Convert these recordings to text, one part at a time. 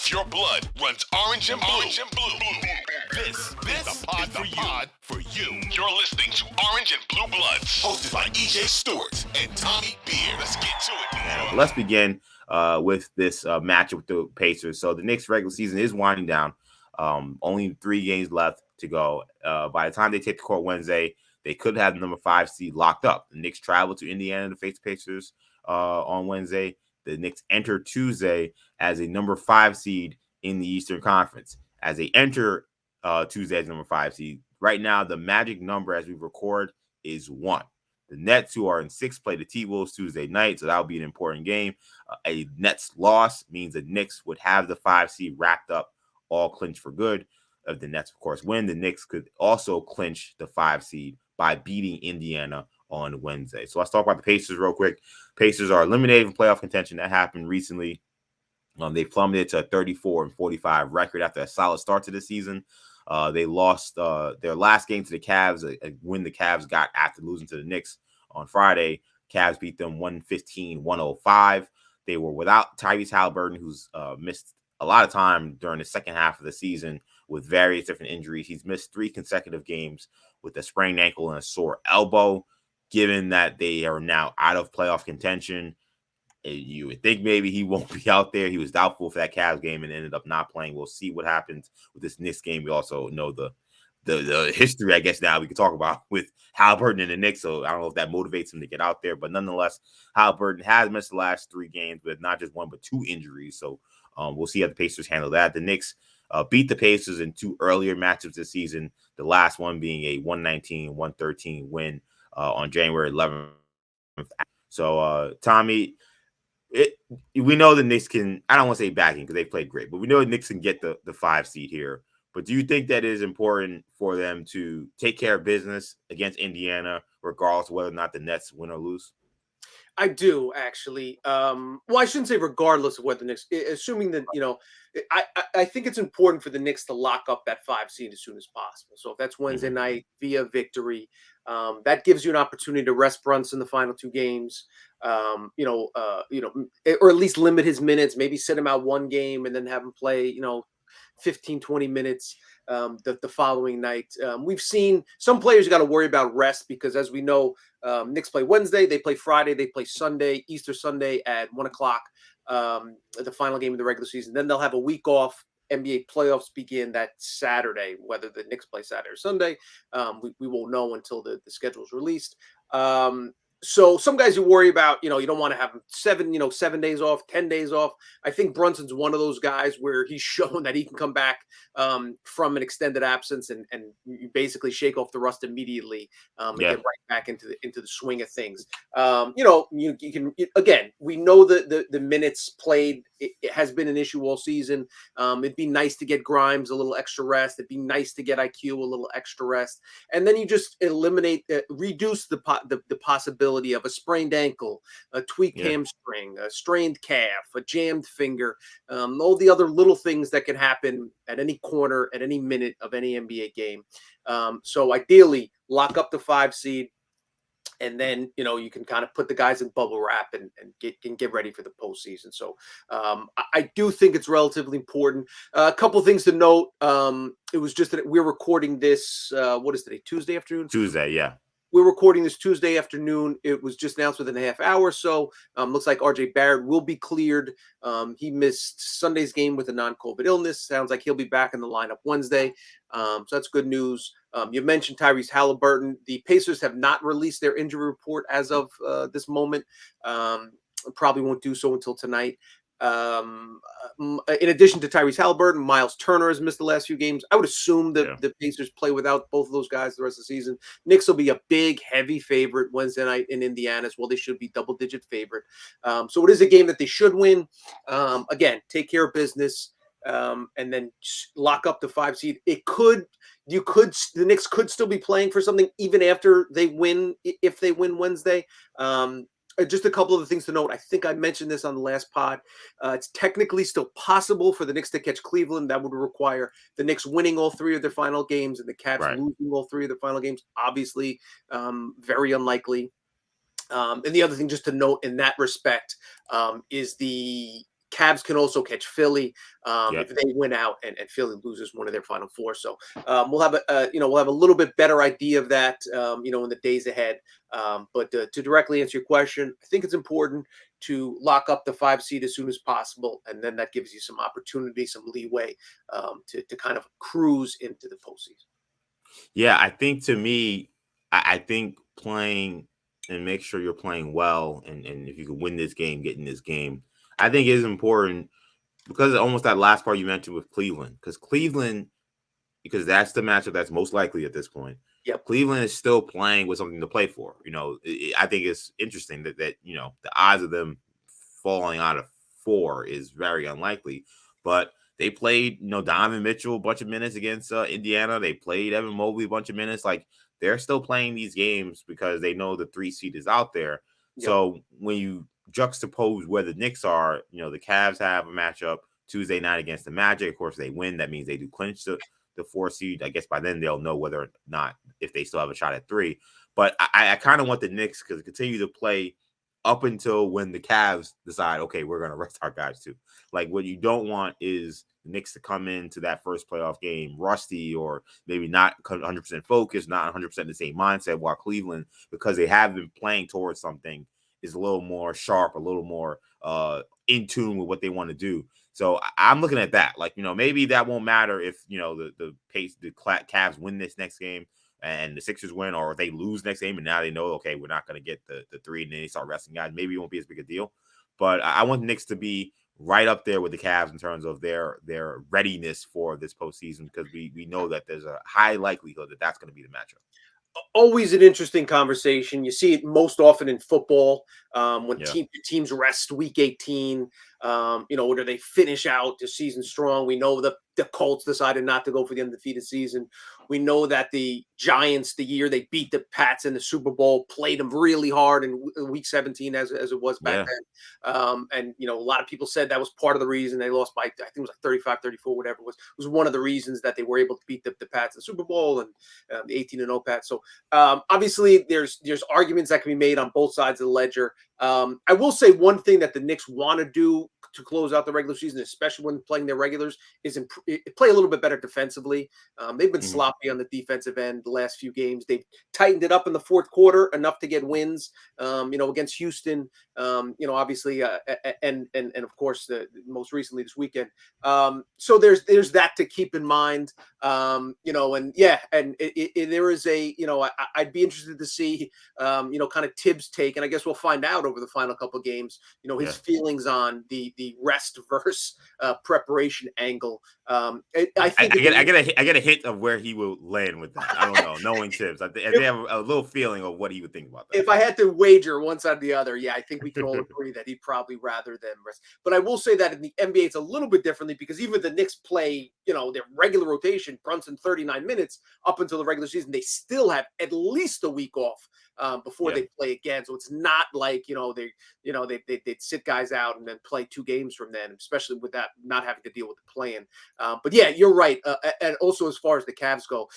If your blood runs orange and blue, this is the pod for you. You're listening to Orange and Blue Bloods, hosted by EJ Stewart and Tommy Beer. Let's get to it, man. Let's begin with this matchup with the Pacers. So the Knicks regular season is winding down. Only 3 games left to go. By the time they take the court Wednesday, they could have the number 5 seed locked up. The Knicks travel to Indiana to face the Pacers on Wednesday. The Knicks enter Tuesday as a number 5 seed in the Eastern Conference. As they enter Tuesday as number 5 seed, right now the magic number as we record is 1. The Nets, who are in 6th, play the T-Wolves Tuesday night, so that will be an important game. A Nets loss means the Knicks would have the 5 seed wrapped up, all clinched for good. If the Nets, of course, win, the Knicks could also clinch the 5 seed by beating Indiana on Wednesday. So let's talk about the Pacers real quick. Pacers are eliminated from playoff contention. That happened recently. They plummeted to a 34-45 record after a solid start to the season. They lost their last game to the Cavs, a win the Cavs got after losing to the Knicks on Friday. Cavs beat them 115-105. They were without Tyrese Halliburton, who's missed a lot of time during the second half of the season with various different injuries. He's missed 3 consecutive games with a sprained ankle and a sore elbow. Given that they are now out of playoff contention, you would think maybe he won't be out there. He was doubtful for that Cavs game and ended up not playing. We'll see what happens with this Knicks game. We also know the history, I guess, now we can talk about with Halliburton and the Knicks. So I don't know if that motivates him to get out there. But nonetheless, Halliburton has missed the last 3 games with not just 1 but 2 injuries. So we'll see how the Pacers handle that. The Knicks beat the Pacers in 2 earlier matchups this season, the last one being a 119-113 win on January 11th. So, Tommy, we know the Knicks can, I don't want to say backing because they played great, but we know the Knicks can get the 5 seed here. But do you think that it is important for them to take care of business against Indiana, regardless of whether or not the Nets win or lose? I do, actually. Well, I shouldn't say regardless of what the Knicks, assuming that, I think it's important for the Knicks to lock up that 5 seed as soon as possible. So if that's Wednesday night via victory, that gives you an opportunity to rest Brunson the final 2 games, or at least limit his minutes, maybe sit him out 1 game and then have him play, 15, 20 minutes the following night. We've seen some players you got to worry about rest because, as we know, Knicks play Wednesday, they play Friday, they play Sunday, Easter Sunday at 1 o'clock, the final game of the regular season. Then they'll have a week off. NBA playoffs begin that Saturday. Whether the Knicks play Saturday or Sunday, we won't know until the schedule is released. So some guys you worry about, you don't want to have 7 days off, 10 days off. I think Brunson's one of those guys where he's shown that he can come back from an extended absence and you basically shake off the rust immediately and get right back into the swing of things. You can, again, we know that the minutes played, it has been an issue all season. It'd be nice to get Grimes a little extra rest. It'd be nice to get IQ a little extra rest. And then you just reduce the possibility of a sprained ankle, a tweaked hamstring, a strained calf, a jammed finger, all the other little things that can happen at any corner, at any minute of any NBA game. So ideally, lock up the 5 seed. And then, you can kind of put the guys in bubble wrap and get ready for the postseason. So I do think it's relatively important. A couple of things to note. It was just that we're recording this, what is today, Tuesday afternoon? Tuesday, yeah. We're recording this Tuesday afternoon. It was just announced within a half hour. So looks like RJ Barrett will be cleared. He missed Sunday's game with a non-COVID illness. Sounds like he'll be back in the lineup Wednesday. So that's good news. You mentioned Tyrese Halliburton. The Pacers have not released their injury report as of this moment. Probably won't do so until tonight. In addition to Tyrese Halliburton, Miles Turner has missed the last few games. I would assume that the Pacers play without both of those guys the rest of the season. Knicks will be a big, heavy favorite Wednesday night in Indiana as well. They should be double-digit favorite. So it is a game that they should win. Again, take care of business. And then lock up the 5 seed. The Knicks could still be playing for something even after they win, if they win Wednesday. Just a couple of the things to note. I think I mentioned this on the last pod. It's technically still possible for the Knicks to catch Cleveland. That would require the Knicks winning all 3 of their final games and the Cavs losing all 3 of their final games. Obviously, very unlikely. And the other thing just to note in that respect is the Cavs can also catch Philly Yep. if they win out and Philly loses one of their final four. So we'll have a little bit better idea of that in the days ahead. But to directly answer your question, I think it's important to lock up the 5 seed as soon as possible, and then that gives you some opportunity, some leeway to kind of cruise into the postseason. Yeah, I think to me, I think playing and make sure you're playing well, and if you can win this game, get in this game, I think is important because of almost that last part you mentioned with Cleveland, because that's the matchup that's most likely at this point. Yep. Cleveland is still playing with something to play for. I think it's interesting that the odds of them falling out of 4 is very unlikely, but they played Donovan Mitchell a bunch of minutes against Indiana. They played Evan Mobley a bunch of minutes. Like, they're still playing these games because they know the 3 seed is out there. Yep. So when you juxtapose where the Knicks are, the Cavs have a matchup Tuesday night against the Magic. Of course, they win. That means they do clinch the 4 seed. I guess by then they'll know whether or not if they still have a shot at 3. But I kind of want the Knicks to continue to play up until when the Cavs decide, okay, we're going to rest our guys too. Like, what you don't want is the Knicks to come into that first playoff game rusty, or maybe not 100% focused, not 100% the same mindset, while Cleveland, because they have been playing towards something, is a little more sharp, a little more in tune with what they want to do. So I'm looking at that. Like, maybe that won't matter if, the Cavs win this next game and the Sixers win, or if they lose next game and now they know, okay, we're not going to get the 3, and then they start resting guys. Maybe it won't be as big a deal. But I want the Knicks to be right up there with the Cavs in terms of their readiness for this postseason, because we know that there's a high likelihood that that's going to be the matchup. Always an interesting conversation. You see it most often in football when teams rest week 18. Or do they finish out the season strong? We know the Colts decided not to go for the undefeated season. We know that the Giants, the year they beat the Pats in the Super Bowl, played them really hard in week 17 as it was back then. And a lot of people said that was part of the reason they lost by, I think it was like 35-34, whatever it was one of the reasons that they were able to beat the Pats in the Super Bowl and the 18-0 Pats. So obviously there's arguments that can be made on both sides of the ledger. I will say one thing that the Knicks want to do to close out the regular season, especially when playing their regulars, is play a little bit better defensively. They've been sloppy on the defensive end the last few games. They've tightened it up in the fourth quarter enough to get wins, against Houston, obviously, and of course, most recently this weekend. So there's that to keep in mind, and there is I'd be interested to see, kind of Thibs' take, and I guess we'll find out over the final couple of games, his feelings on the rest versus preparation angle. I get a hint of where he will land with that. I don't know. Knowing Thibs, I have a little feeling of what he would think about that. If I had to wager one side or the other, I think we can all agree that he'd probably rather them rest. But I will say that in the NBA, it's a little bit differently, because even the Knicks play, their regular rotation, Brunson 39 minutes up until the regular season, they still have at least a week off before they play again. So it's not like, they'd sit guys out and then play 2 games from then, especially with that, not having to deal with the play-in. But yeah, you're right. And also, as far as the Cavs go,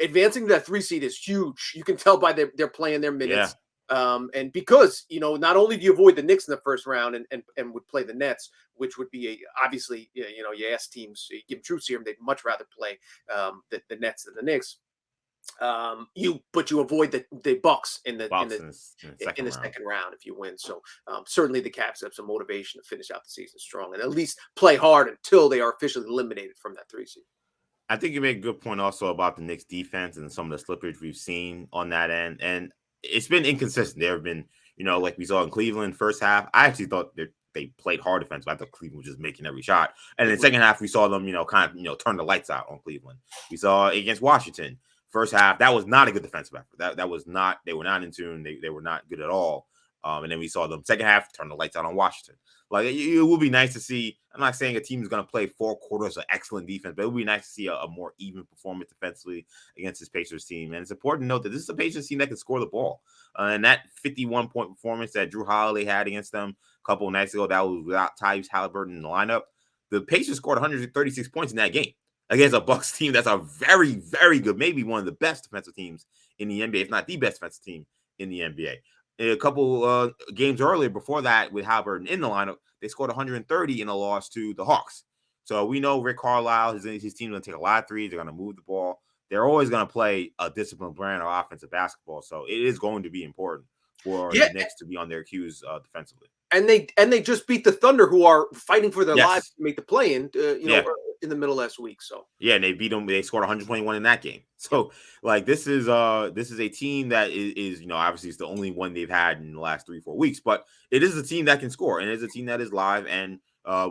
advancing to that 3 seed is huge. You can tell by they're playing their minutes. And because, not only do you avoid the Knicks in the first round and would play the Nets, which would be obviously, you ask teams, you give them truth serum, they'd much rather play the Nets than the Knicks. You avoid the Bucks in the second round if you win. So certainly the Cavs have some motivation to finish out the season strong and at least play hard until they are officially eliminated from that 3 seed. I think you make a good point also about the Knicks defense and some of the slippage we've seen on that end. And it's been inconsistent. There have been, like we saw in Cleveland first half, I actually thought they played hard defense, but I thought Cleveland was just making every shot. And in the second half, we saw them, kind of, turn the lights out on Cleveland. We saw against Washington, first half, that was not a good defensive effort. That was not, they were not in tune. They were not good at all. And then we saw them second half turn the lights out on Washington. Like, it would be nice to see. I'm not saying a team is going to play 4 quarters of excellent defense, but it would be nice to see a more even performance defensively against this Pacers team. And it's important to note that this is a Pacers team that can score the ball. And that 51-point performance that Drew Holiday had against them a couple of nights ago, that was without Thibs, Halliburton in the lineup. The Pacers scored 136 points in that game against a Bucks team that's a very, very good, maybe one of the best defensive teams in the NBA, if not the best defensive team in the NBA. a couple games earlier before that with Halliburton in the lineup, they scored 130 in a loss to the Hawks. So we know Rick Carlisle, his team is going to take a lot of threes. They're going to move the ball. They're always going to play a disciplined brand of offensive basketball. So it is going to be important for the Knicks to be on their cues defensively. And they just beat the Thunder, who are fighting for their lives to make the play-in, in the middle last week. So and they beat them. They scored 121 in that game. So like this is a team that is obviously it's the only one they've had in the last 3-4 weeks, but it is a team that can score, and it's a team that is live. And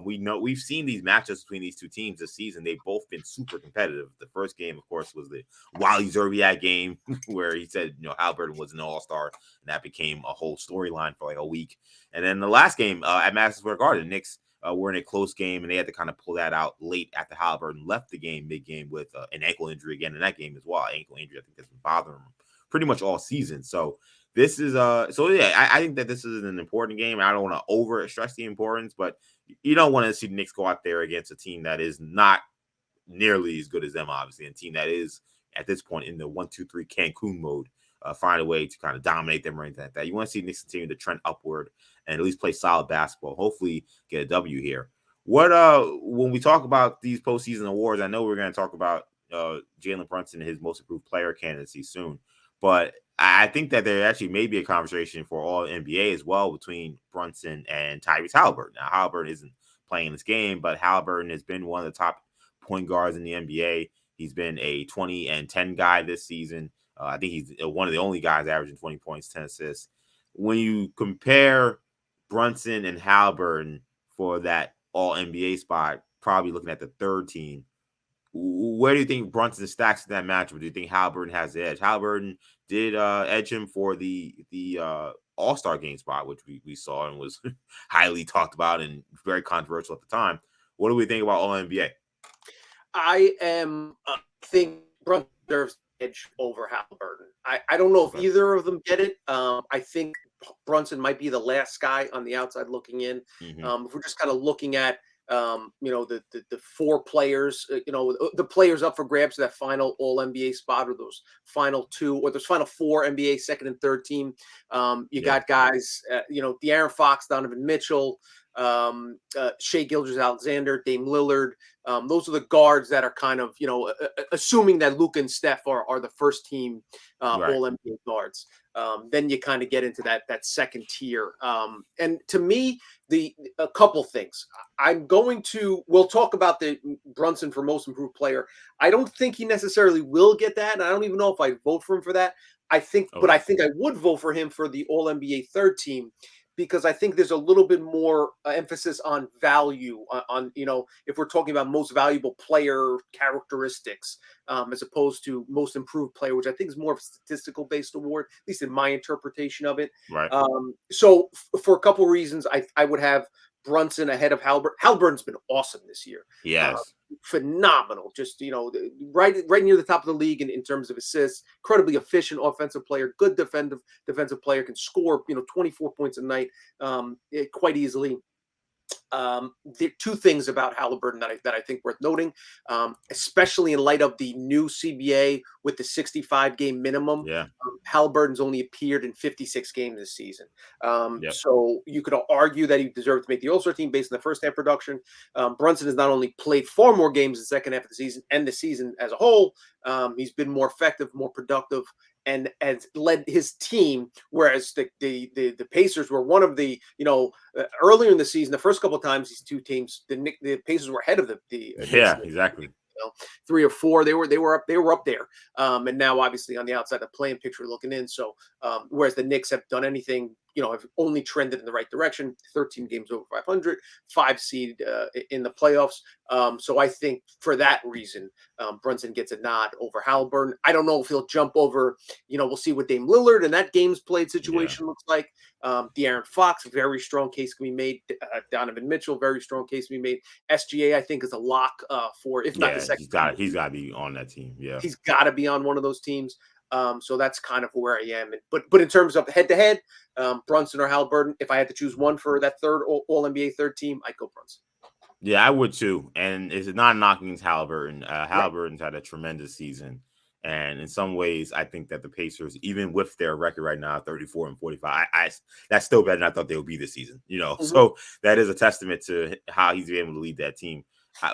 we've seen these matchups between these two teams this season. They've both been super competitive. The first game, of course, was the Wally Zerbiak game where he said Halliburton was an all-star, and that became a whole storyline for like a week. And then the last game at Madison Square Garden, Knicks were in a close game, and they had to kind of pull that out late after Halliburton left the game mid-game with an ankle injury again in that game as well. Ankle injury, I think, has been bothering him pretty much all season. So this is I think that this is an important game. I don't want to over stress the importance, but you don't want to see the Knicks go out there against a team that is not nearly as good as them, obviously, and a team that is at this point in the 1-2-3 Cancun mode. Find a way to kind of dominate them or anything like that. You want to see Knicks continue to trend upward and at least play solid basketball. Hopefully get a W here. What when we talk about these postseason awards, I know we're going to talk about Jalen Brunson and his most improved player candidacy soon, but I think that there actually may be a conversation for all NBA as well between Brunson and Tyrese Halliburton. Now, Halliburton isn't playing this game, but Halliburton has been one of the top point guards in the NBA. He's been a 20 and 10 guy this season. I think he's one of the only guys averaging 20 points, 10 assists. When you compare Brunson and Halliburton for that all-NBA spot, probably looking at the third team, where do you think Brunson stacks in that matchup? Do you think Halliburton has the edge? Halliburton did edge him for the All-Star game spot, which we saw and was highly talked about and very controversial at the time. What do we think about All-NBA? I think Brunson deserves edge over Halliburton. I don't know if either of them get it. I think Brunson might be the last guy on the outside looking in. If we're just kind of looking at the four players, the players up for grabs to that final All NBA spot, or those final two, or those final four NBA second and third team. You got guys, De'Aaron Fox, Donovan Mitchell, Shai Gilgeous-Alexander, Dame Lillard. Those are the guards that are kind of, assuming that Luka and Steph are the first team All NBA guards. Then you kind of get into that second tier. And to me, a couple things. We'll talk about the Brunson for most improved player. I don't think he necessarily will get that. And I don't even know if I'd vote for him for that. But I think I would vote for him for the All NBA third team, because I think there's a little bit more emphasis on value on if we're talking about most valuable player characteristics, as opposed to most improved player, which I think is more of a statistical based award, at least in my interpretation of it. Right. So for a couple of reasons, I would have Brunson ahead of Halliburton. Halliburton's been awesome this year. Yes. Phenomenal. Just, right near the top of the league in terms of assists, incredibly efficient offensive player, good defensive player, can score, 24 points a night quite easily. The two things about Halliburton that I think worth noting, especially in light of the new CBA with the 65 game minimum. Yeah. Halliburton's only appeared in 56 games this season. So you could argue that he deserved to make the All-Star team based on the first half production. Brunson has not only played far more games in the second half of the season and the season as a whole, he's been more effective, more productive, and has led his team, whereas the Pacers were one of the, earlier in the season, the first couple of times these two teams, the Pacers were ahead of the exactly. 3 or 4, they were up there, and now obviously on the outside the playing picture looking in. So whereas the Knicks have done anything, have only trended in the right direction, 13 games over 500, 5 seed in the playoffs. So I think for that reason, Brunson gets a nod over Halliburton. I don't know if he'll jump over, we'll see what Dame Lillard and that games played situation looks like. De'Aaron Fox, very strong case can be made. Donovan Mitchell, very strong case can be made. SGA, I think, is a lock for, if not the second. He's got to be on that team. Yeah, he's got to be on one of those teams. So that's kind of where I am. But in terms of head-to-head, Brunson or Halliburton, if I had to choose one for that third All-NBA third team, I'd go Brunson. Yeah, I would too. And it's not knocking Halliburton. Halliburton's had a tremendous season. And in some ways, I think that the Pacers, even with their record right now, 34-45, that's still better than I thought they would be this season. So that is a testament to how he's been able to lead that team.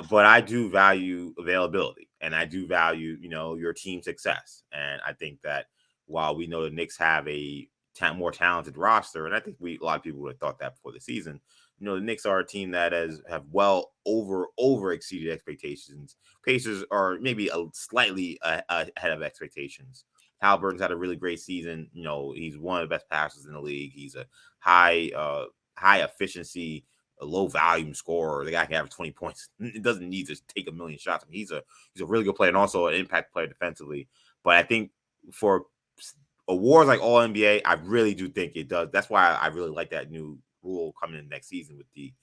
But I do value availability, and I do value, your team success. And I think that while we know the Knicks have a more talented roster, and I think a lot of people would have thought that before the season, the Knicks are a team that have well over exceeded expectations. Pacers are maybe slightly ahead of expectations. Halliburton's had a really great season. He's one of the best passers in the league. He's a high efficiency, a low volume scorer. The guy can average 20 points. It doesn't need to take a million shots. He's a really good player and also an impact player defensively. But I think for awards like All NBA, I really do think it does. That's why I really like that new rule coming in next season with the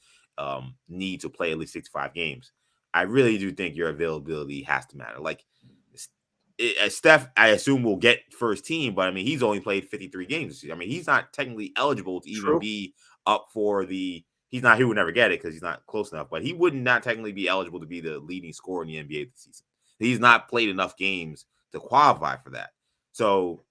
need to play at least 65 games. I really do think your availability has to matter. Like Steph, I assume will get first team, but he's only played 53 games. He's not technically eligible to even be up for the. He would never get it because he's not close enough. But he would not technically be eligible to be the leading scorer in the NBA this season. He's not played enough games to qualify for that. So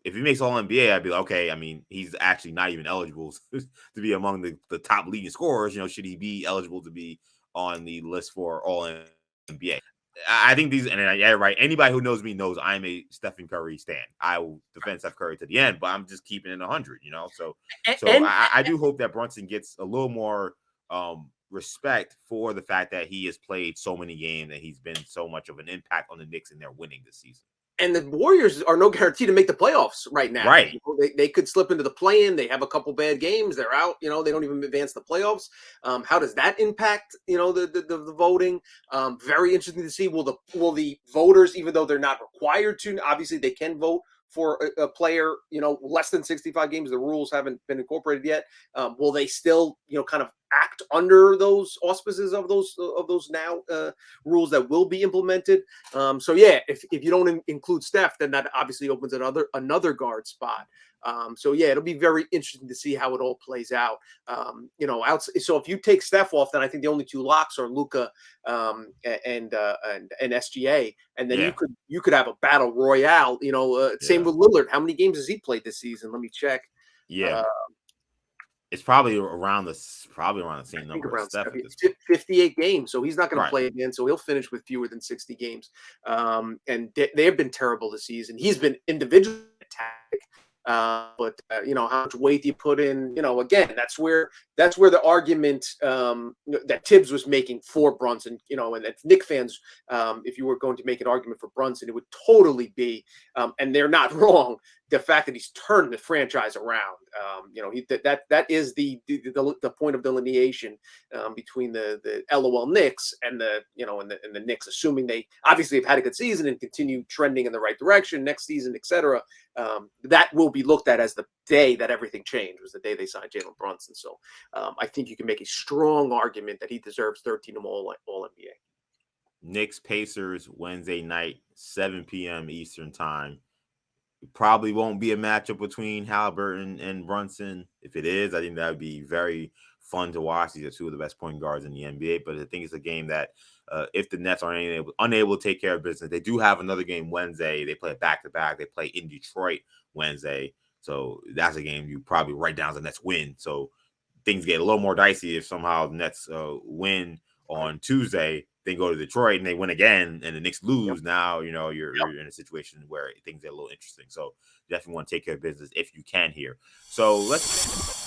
if he makes All NBA, I'd be like, okay. He's actually not even eligible to be among the top leading scorers. Should he be eligible to be on the list for All NBA? I think right. Anybody who knows me knows I'm a Stephen Curry stan. I will defend Steph Curry to the end, but I'm just keeping it 100. So I do hope that Brunson gets a little more respect for the fact that he has played so many games and he's been so much of an impact on the Knicks and their winning this season. And the Warriors are no guarantee to make the playoffs right now. Right. They could slip into the play-in. They have a couple bad games. They're out. They don't even advance the playoffs. How does that impact, the voting? Very interesting to see. Will the voters, even though they're not required to, obviously they can vote for a player, less than 65 games. The rules haven't been incorporated yet. Will they still, kind of act under those auspices of those now rules that will be implemented? So yeah, if you don't include Steph, then that obviously opens another guard spot. So yeah, it'll be very interesting to see how it all plays out. So if you take Steph off, then I think the only two locks are Luka and SGA, and then you could have a battle royale. Same with Lillard. How many games has he played this season? Let me check. Yeah. It's probably around the same number as Steph. 58 games, so he's not going to play again. So he'll finish with fewer than 60 games. And they have been terrible this season. He's been individually attacked. But how much weight do you put in? Again, that's where the argument that Thibs was making for Brunson, and that Knicks fans, if you were going to make an argument for Brunson, it would totally be, and they're not wrong, the fact that he's turned the franchise around. That is the point of delineation between the LOL Knicks and the Knicks, assuming they obviously have had a good season and continue trending in the right direction next season, etc. That will be looked at as the day that everything changed, was the day they signed Jalen Brunson. So I think you can make a strong argument that he deserves 13 All NBA. Knicks Pacers Wednesday night, 7 p.m. Eastern time. It probably won't be a matchup between Halliburton and Brunson. If it is, I think that would be very fun to watch. These are two of the best point guards in the NBA. But I think it's a game that if the Nets are unable to take care of business, they do have another game Wednesday. They play a back-to-back. They play in Detroit Wednesday. So that's a game you probably write down as a Nets win. So things get a little more dicey if somehow the Nets win on Tuesday, then go to Detroit and they win again and the Knicks lose. Yep. Now, you're in a situation where things get a little interesting. So definitely want to take care of business if you can here. So let's